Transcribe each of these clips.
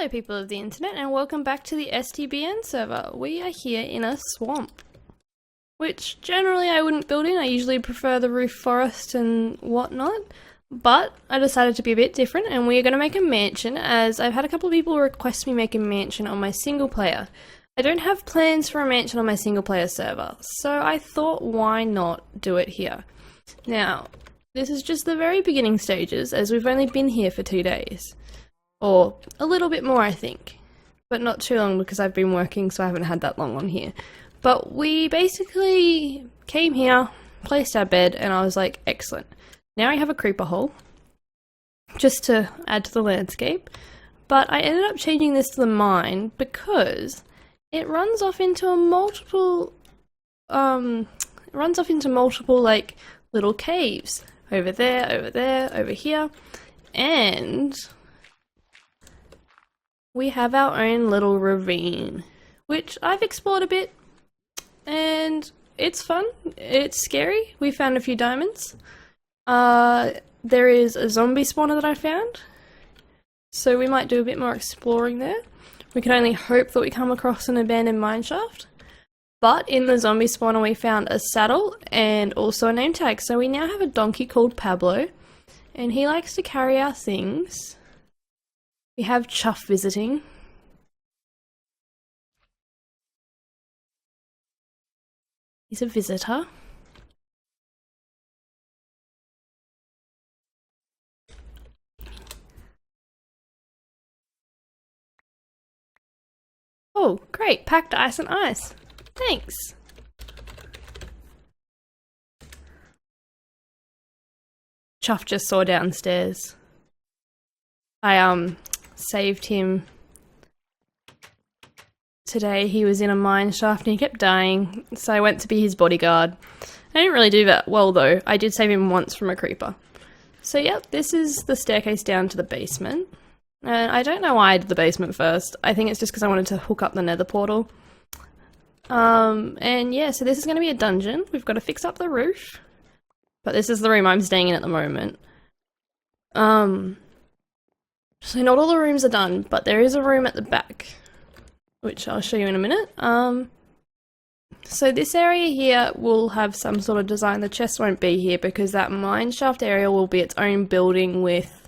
Hello people of the internet and welcome back to the STBN server. We are here in a swamp, which generally I wouldn't build in. I usually prefer the roof forest and whatnot, but I decided to be a bit different and we are going to make a mansion, as I've had a couple of people request me make a mansion on my single player. I don't have plans for a mansion on my single player server, so I thought why not do it here. Now, this is just the very beginning stages, as we've only been here for 2 days. Or a little bit more, I think. But not too long because I've been working, so I haven't had that long on here. But we basically came here, placed our bed, and I was like, excellent. Now I have a creeper hole, just to add to the landscape. But I ended up changing this to the mine because it runs off into multiple like little caves. Over there, over here. And we have our own little ravine, which I've explored a bit, and it's fun. It's scary. We found a few diamonds. There is a zombie spawner that I found, so we might do a bit more exploring there. We can only hope that we come across an abandoned mineshaft. But in the zombie spawner we found a saddle and also a name tag, so we now have a donkey called Pablo, and he likes to carry our things. We have Chuff visiting. He's a visitor. Oh, great! Packed ice and ice. Thanks. Chuff just saw downstairs. I saved him today. He was in a mine shaft and he kept dying, so I went to be his bodyguard. I didn't really do that well though. I did save him once from a creeper. So yep, this is the staircase down to the basement. And I don't know why I did the basement first. I think it's just because I wanted to hook up the nether portal. And yeah, so this is going to be a dungeon. We've got to fix up the roof. But this is the room I'm staying in at the moment. So not all the rooms are done, but there is a room at the back, which I'll show you in a minute. So this area here will have some sort of design. The chest won't be here because that mine shaft area will be its own building with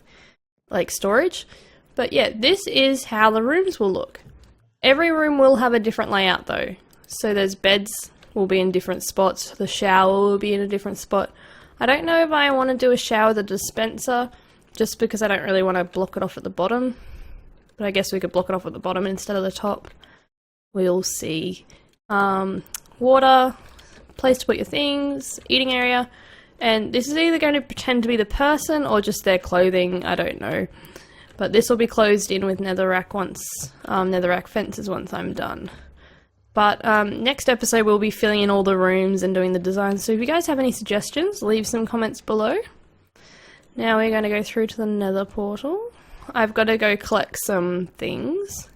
like storage. But yeah, this is how the rooms will look. Every room will have a different layout though. So there's beds will be in different spots. The shower will be in a different spot. I don't know if I want to do a shower with a dispenser, just because I don't really want to block it off at the bottom. But I guess we could block it off at the bottom instead of the top. We'll see. Water, place to put your things, eating area. And this is either going to pretend to be the person or just their clothing, I don't know. But this will be closed in with netherrack fences once I'm done. But next episode we'll be filling in all the rooms and doing the design. So if you guys have any suggestions, leave some comments below. Now we're going to go through to the nether portal. I've got to go collect some things.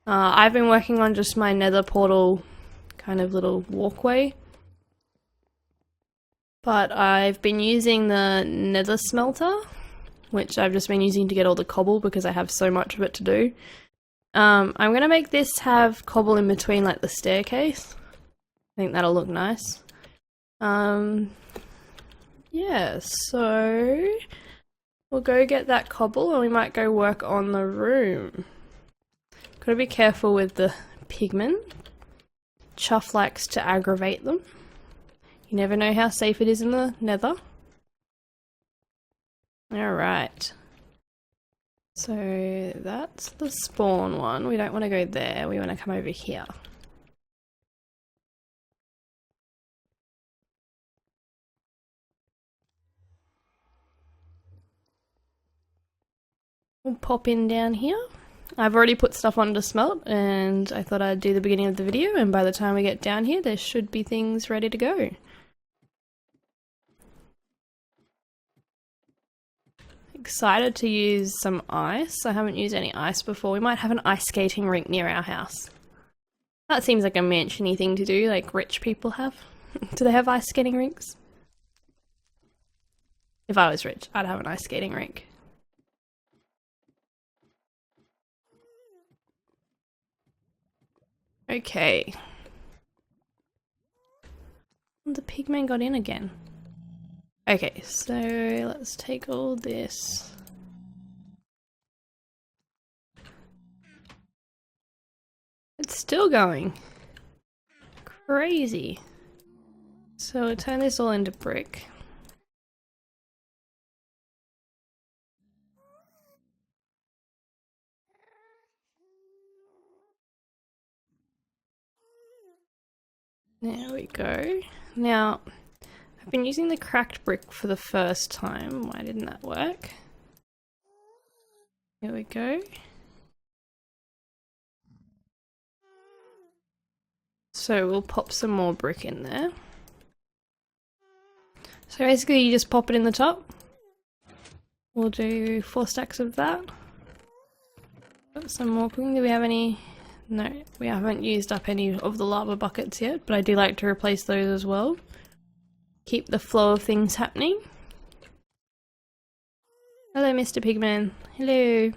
I've been working on just my nether portal kind of little walkway. But I've been using the nether smelter, which I've just been using to get all the cobble because I have so much of it to do. I'm going to make this have cobble in between like the staircase. I think that'll look nice. Yeah, so we'll go get that cobble and we might go work on the room. Gotta be careful with the pigmen. Chuff likes to aggravate them. You never know how safe it is in the nether. Alright. So that's the spawn one. We don't want to go there, we want to come over here. We'll pop in down here. I've already put stuff on to smelt and I thought I'd do the beginning of the video, and by the time we get down here there should be things ready to go. Excited to use some ice. I haven't used any ice before. We might have an ice skating rink near our house. That seems like a mansion-y thing to do, like rich people have. Do they have ice skating rinks? If I was rich, I'd have an ice skating rink. Okay. The pigman got in again. Okay, so let's take all this. It's still going. Crazy. So we'll turn this all into brick. There we go. Now, I've been using the cracked brick for the first time. Why didn't that work? Here we go. So we'll pop some more brick in there. So basically you just pop it in the top. We'll do 4 stacks of that. Got some more cooking. Do we have any? No, we haven't used up any of the lava buckets yet, but I do like to replace those as well. Keep the flow of things happening. Hello, Mr. Pigman. Hello.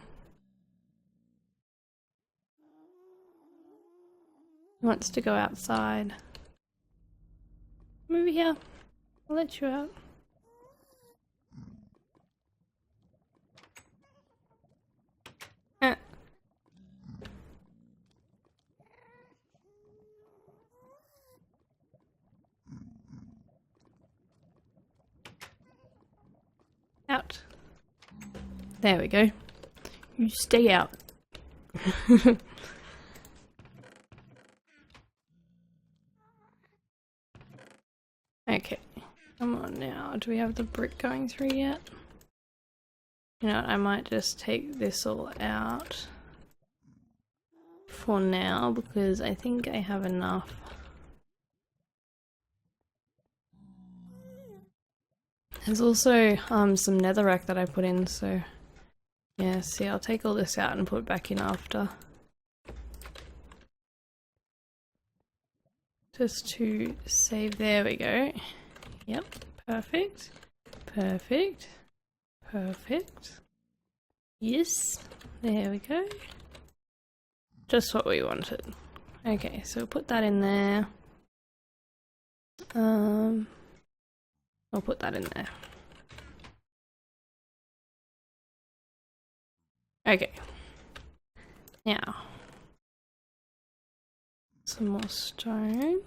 He wants to go outside. Come over here. I'll let you out. Out. There we go. You stay out. Okay. Come on now. Do we have the brick going through yet? You know what, I might just take this all out for now because I think I have enough. There's also some netherrack that I put in, so yeah, see, I'll take all this out and put it back in after. Just to save, there we go. Yep, perfect, perfect, perfect. Yes, there we go. Just what we wanted. Okay, so we'll put that in there. I'll put that in there. Okay. Now, some more stone.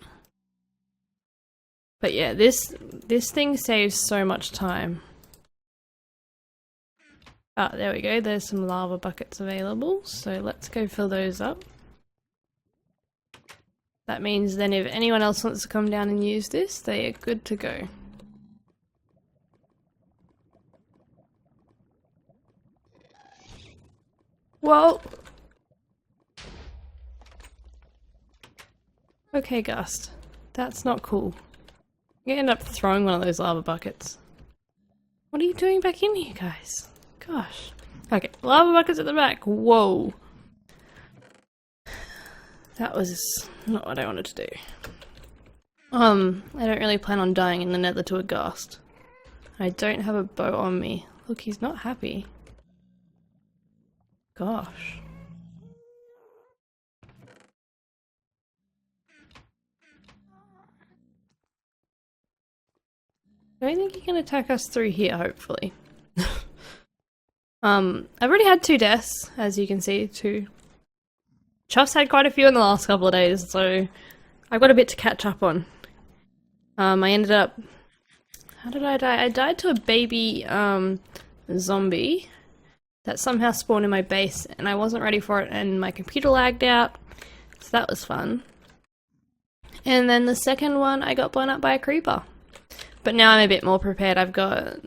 But yeah, this thing saves so much time. Ah, there we go. There's some lava buckets available, so let's go fill those up. That means then if anyone else wants to come down and use this, they are good to go. Whoa! Okay, Gust. That's not cool. You end up throwing one of those lava buckets. What are you doing back in here, guys? Gosh. Okay, lava buckets at the back. Whoa. That was not what I wanted to do. I don't really plan on dying in the nether to a ghast. I don't have a bow on me. Look, he's not happy. Gosh. I don't think he can attack us through here, hopefully. I've already had 2 deaths, as you can see, 2. Chuff's had quite a few in the last couple of days, so I've got a bit to catch up on. I ended up... How did I die? I died to a baby, zombie that somehow spawned in my base, and I wasn't ready for it, and my computer lagged out, so that was fun. And then the second one, I got blown up by a creeper. But now I'm a bit more prepared. I've got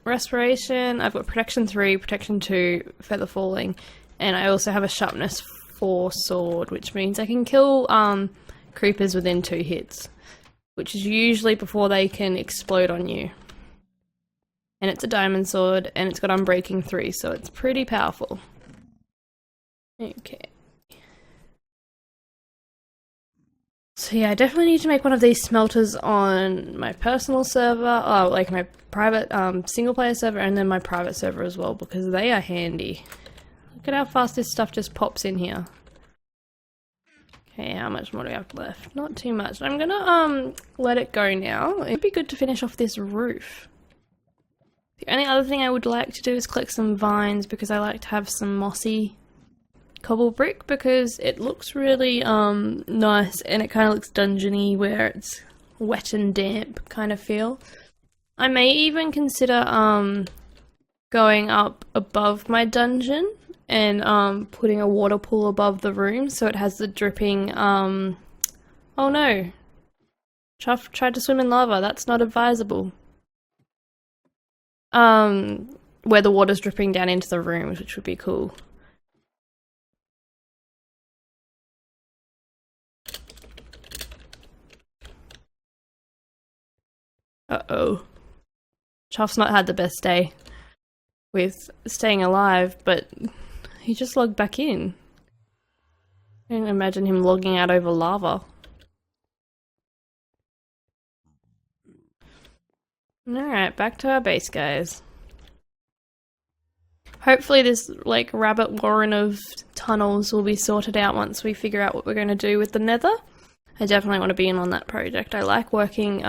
respiration, I've got protection 3, protection 2, feather falling, and I also have a sharpness 4 sword, which means I can kill creepers within 2 hits, which is usually before they can explode on you. And it's a diamond sword, and it's got unbreaking 3, so it's pretty powerful. Okay. So yeah, I definitely need to make one of these smelters on my personal server, or like my private single player server, and then my private server as well, because they are handy. Look at how fast this stuff just pops in here. Okay, how much more do we have left? Not too much. I'm gonna let it go now. It'd be good to finish off this roof. The only other thing I would like to do is collect some vines because I like to have some mossy cobble brick because it looks really nice and it kind of looks dungeony where it's wet and damp kind of feel. I may even consider going up above my dungeon and putting a water pool above the room so it has the dripping oh no, Chuff tried to swim in lava. That's not advisable. Where the water's dripping down into the rooms, which would be cool. Uh-oh. Chuff's not had the best day with staying alive, but he just logged back in. I can imagine him logging out over lava. Alright, back to our base, guys. Hopefully this, like, rabbit warren of tunnels will be sorted out once we figure out what we're going to do with the nether. I definitely want to be in on that project. I like working,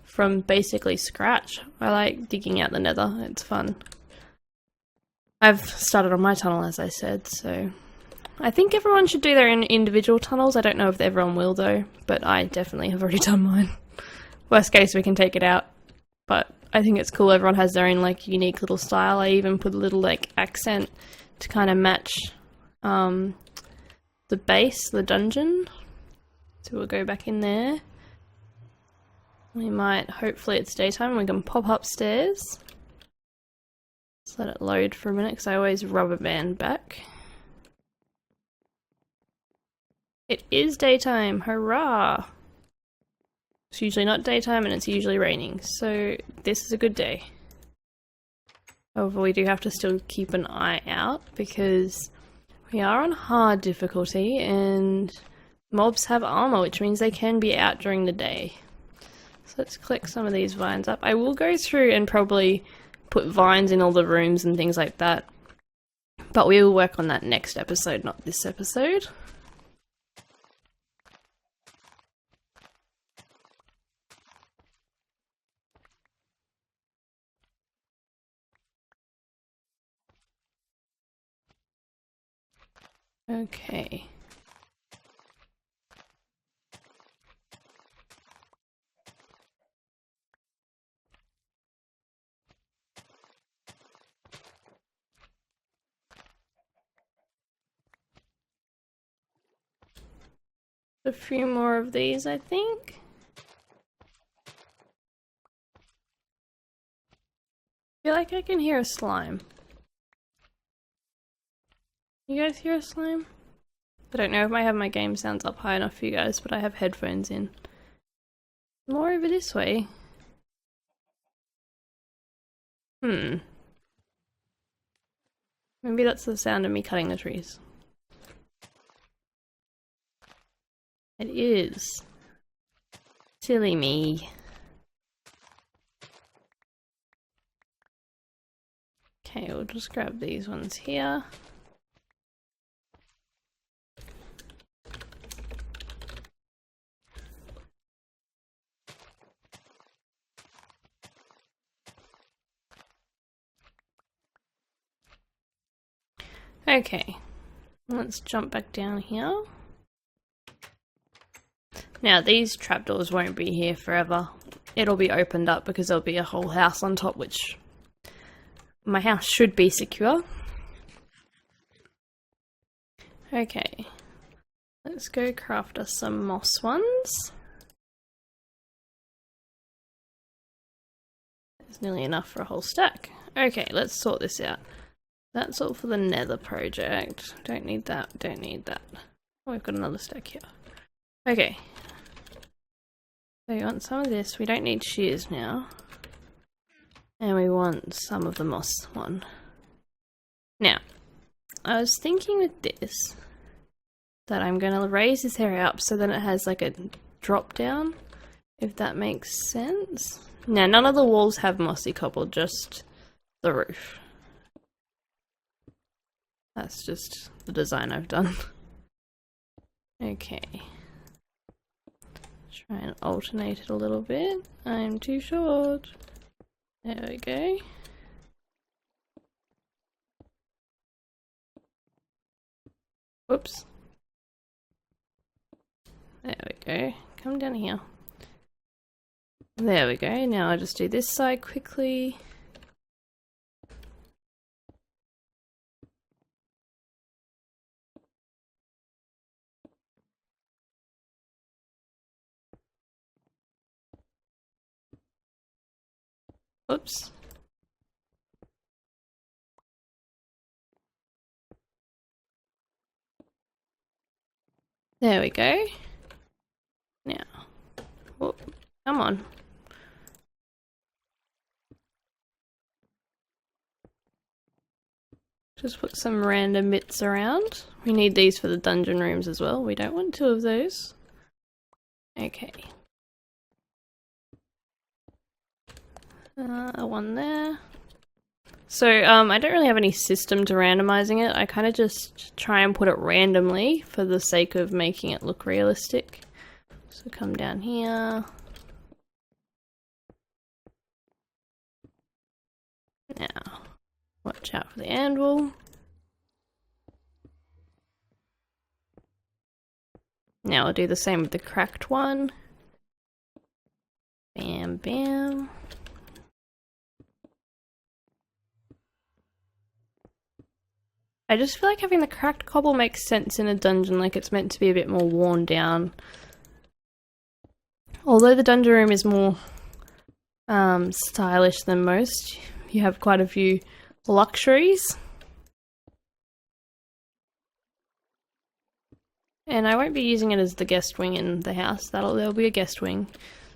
from basically scratch. I like digging out the nether. It's fun. I've started on my tunnel, as I said, so... I think everyone should do their individual tunnels. I don't know if everyone will, though, but I definitely have already done mine. Worst case, we can take it out. But I think it's cool, everyone has their own, like, unique little style. I even put a little, like, accent to kind of match the base, the dungeon. So we'll go back in there. We might, hopefully it's daytime and we can pop upstairs. Let's let it load for a minute because I always rubber band back. It is daytime, hurrah! It's usually not daytime and it's usually raining, so this is a good day. However, we do have to still keep an eye out because we are on hard difficulty and mobs have armor, which means they can be out during the day. So let's click some of these vines up. I will go through and probably put vines in all the rooms and things like that, but we will work on that next episode, not this episode. Okay. A few more of these, I think. I feel like I can hear a slime. You guys hear a slime? I don't know if I have my game sounds up high enough for you guys, but I have headphones in. More over this way. Maybe that's the sound of me cutting the trees. It is. Silly me. Okay, we'll just grab these ones here. Okay, let's jump back down here. Now these trapdoors won't be here forever. It'll be opened up because there'll be a whole house on top, which my house should be secure. Okay, let's go craft us some moss ones. There's nearly enough for a whole stack. Okay, let's sort this out. That's all for the nether project. Don't need that, don't need that. Oh, we've got another stack here. Okay. So we want some of this. We don't need shears now. And we want some of the moss one. Now, I was thinking with this that I'm going to raise this area up so then it has like a drop down, if that makes sense. Now, none of the walls have mossy cobble, just the roof. That's just the design I've done. Okay. Try and alternate it a little bit. I'm too short. There we go. Whoops. There we go. Come down here. There we go. Now I'll just do this side quickly. Oops. There we go. Now, whoop, come on. Just put some random bits around. We need these for the dungeon rooms as well. We don't want two of those. Okay. One there. So, I don't really have any system to randomizing it. I kind of just try and put it randomly for the sake of making it look realistic. So come down here. Now, watch out for the anvil. Now I'll do the same with the cracked one. Bam, bam. I just feel like having the cracked cobble makes sense in a dungeon, like it's meant to be a bit more worn down. Although the dungeon room is more stylish than most, you have quite a few luxuries. And I won't be using it as the guest wing in the house. There'll be a guest wing.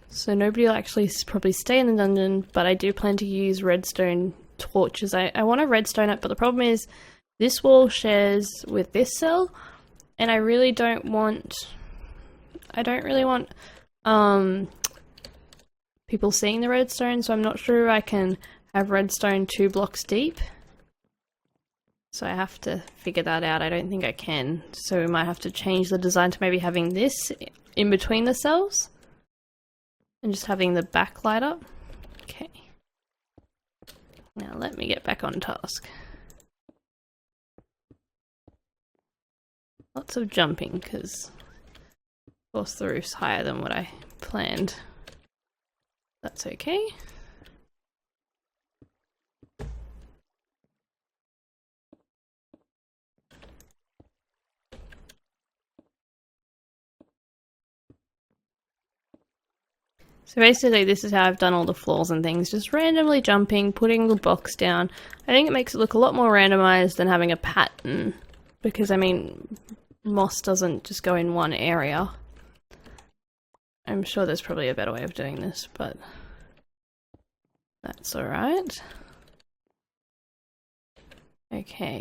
So nobody will actually probably stay in the dungeon, but I do plan to use redstone torches. I want to redstone it, but the problem is this wall shares with this cell, and I really don't want people seeing the redstone, so I'm not sure I can have redstone 2 blocks deep. So I have to figure that out. I don't think I can. So we might have to change the design to maybe having this in between the cells and just having the back light up. Okay. Now let me get back on task. Lots of jumping because, of course, the roof's higher than what I planned. That's okay. So basically this is how I've done all the floors and things, just randomly jumping, putting the blocks down. I think it makes it look a lot more randomized than having a pattern, because I mean, moss doesn't just go in one area. I'm sure there's probably a better way of doing this, but that's alright. Okay,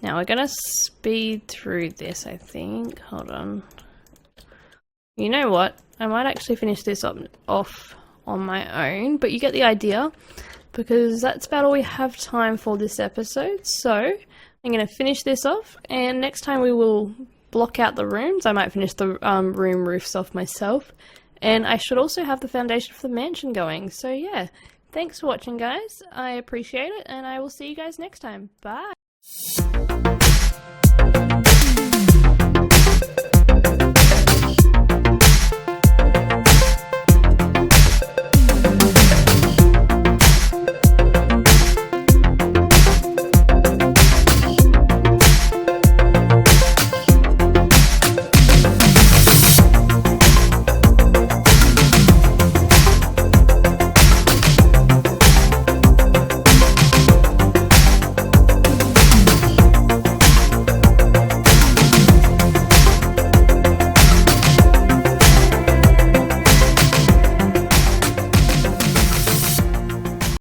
now we're gonna speed through this, I think. Hold on. You know what? I might actually finish this off on my own, but you get the idea, because that's about all we have time for this episode. So I'm going to finish this off, and next time we will block out the rooms. I might finish the room roofs off myself, and I should also have the foundation for the mansion going. So yeah, thanks for watching, guys. I appreciate it, and I will see you guys next time. Bye!